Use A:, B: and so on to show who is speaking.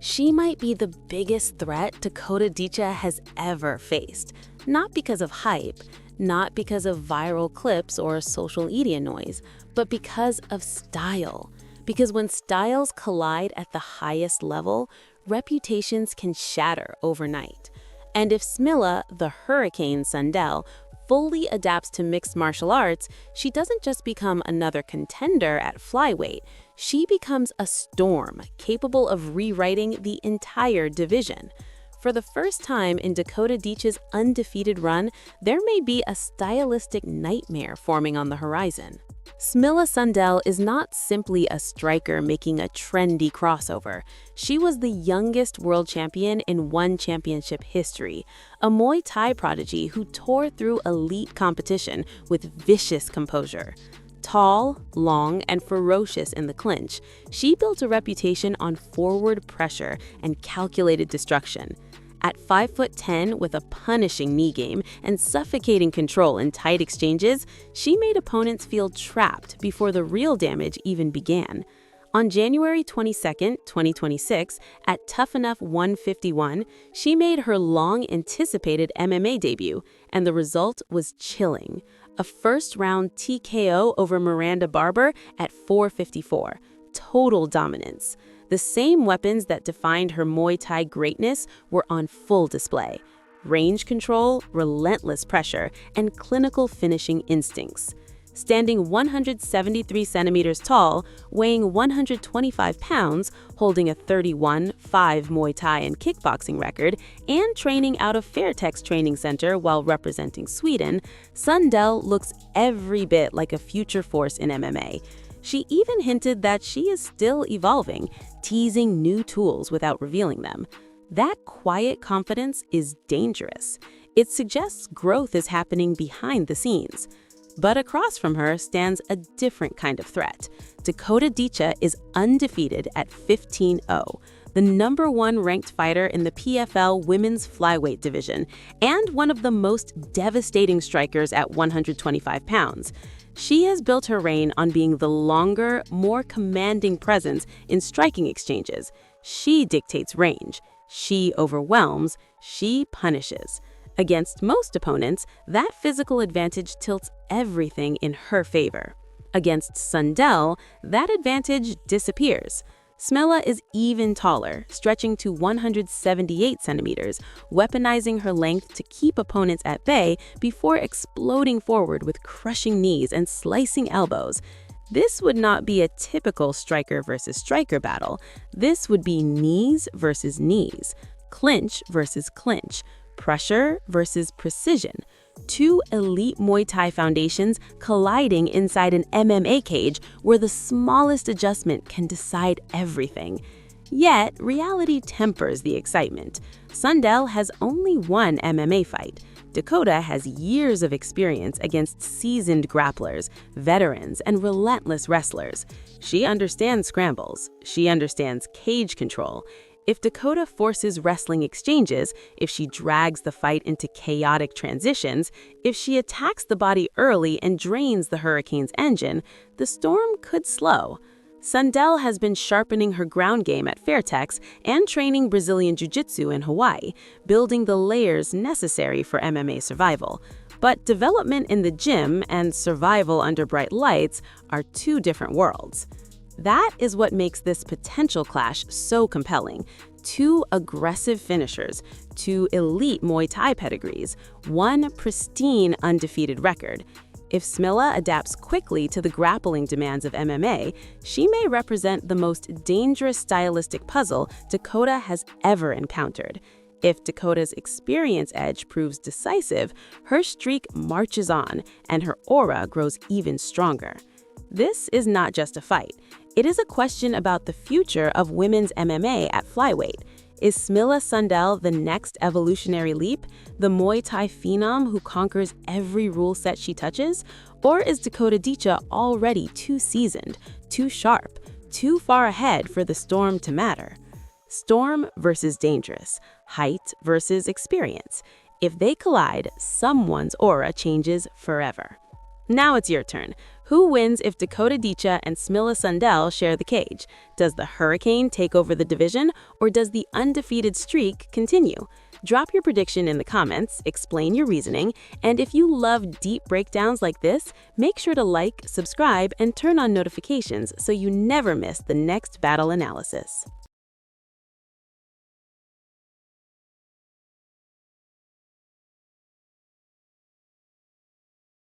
A: She might be the biggest threat Dakota Dicha has ever faced. Not because of hype, not because of viral clips or social media noise, but because of style. Because when styles collide at the highest level, reputations can shatter overnight. And if Smilla, the Hurricane Sundell, fully adapts to mixed martial arts, she doesn't just become another contender at flyweight, she becomes a storm capable of rewriting the entire division. For the first time in Dakota Dicha's undefeated run, there may be a stylistic nightmare forming on the horizon. Smilla Sundell is not simply a striker making a trendy crossover. She was the youngest world champion in one championship history, a Muay Thai prodigy who tore through elite competition with vicious composure. Tall, long, and ferocious in the clinch, she built a reputation on forward pressure and calculated destruction. At 5'10" with a punishing knee game and suffocating control in tight exchanges, she made opponents feel trapped before the real damage even began. On January 22, 2026, at Tough Enough 151, she made her long-anticipated MMA debut, and the result was chilling. A first-round TKO over Miranda Barber at 454. Total dominance. The same weapons that defined her Muay Thai greatness were on full display. Range control, relentless pressure, and clinical finishing instincts. Standing 173 centimeters tall, weighing 125 pounds, holding a 31-5 Muay Thai and kickboxing record, and training out of Fairtex Training Center while representing Sweden, Sundell looks every bit like a future force in MMA. She even hinted that she is still evolving, teasing new tools without revealing them. That quiet confidence is dangerous. It suggests growth is happening behind the scenes. But across from her stands a different kind of threat. Dakota Dicha is undefeated at 15-0, the #1 ranked fighter in the PFL women's flyweight division, and one of the most devastating strikers at 125 pounds. She has built her reign on being the longer, more commanding presence in striking exchanges. She dictates range. She overwhelms. She punishes. Against most opponents, that physical advantage tilts everything in her favor. Against Sundell, that advantage disappears. Smilla is even taller, stretching to 178 centimeters, weaponizing her length to keep opponents at bay before exploding forward with crushing knees and slicing elbows. This would not be a typical striker versus striker battle. This would be knees versus knees, clinch versus clinch, pressure versus precision. Two elite Muay Thai foundations colliding inside an MMA cage where the smallest adjustment can decide everything. Yet, reality tempers the excitement. Sundell has only one MMA fight. Dakota has years of experience against seasoned grapplers, veterans, and relentless wrestlers. She understands scrambles. She understands cage control. If Dakota forces wrestling exchanges, if she drags the fight into chaotic transitions, if she attacks the body early and drains the Hurricane's engine, the storm could slow. Sundell has been sharpening her ground game at Fairtex and training Brazilian Jiu-Jitsu in Hawaii, building the layers necessary for MMA survival. But development in the gym and survival under bright lights are two different worlds. That is what makes this potential clash so compelling. Two aggressive finishers, two elite Muay Thai pedigrees, one pristine undefeated record. If Smilla adapts quickly to the grappling demands of MMA, she may represent the most dangerous stylistic puzzle Dakota has ever encountered. If Dakota's experience edge proves decisive, her streak marches on and her aura grows even stronger. This is not just a fight. It is a question about the future of women's MMA at flyweight. Is Smilla Sundell the next evolutionary leap, the Muay Thai phenom who conquers every rule set she touches? Or is Dakota Dicha already too seasoned, too sharp, too far ahead for the storm to matter? Storm versus dangerous, height versus experience. If they collide, someone's aura changes forever. Now it's your turn. Who wins if Dakota Dicha and Smilla Sundell share the cage? Does the hurricane take over the division, or does the undefeated streak continue? Drop your prediction in the comments, explain your reasoning, and if you love deep breakdowns like this, make sure to like, subscribe, and turn on notifications so you never miss the next battle analysis.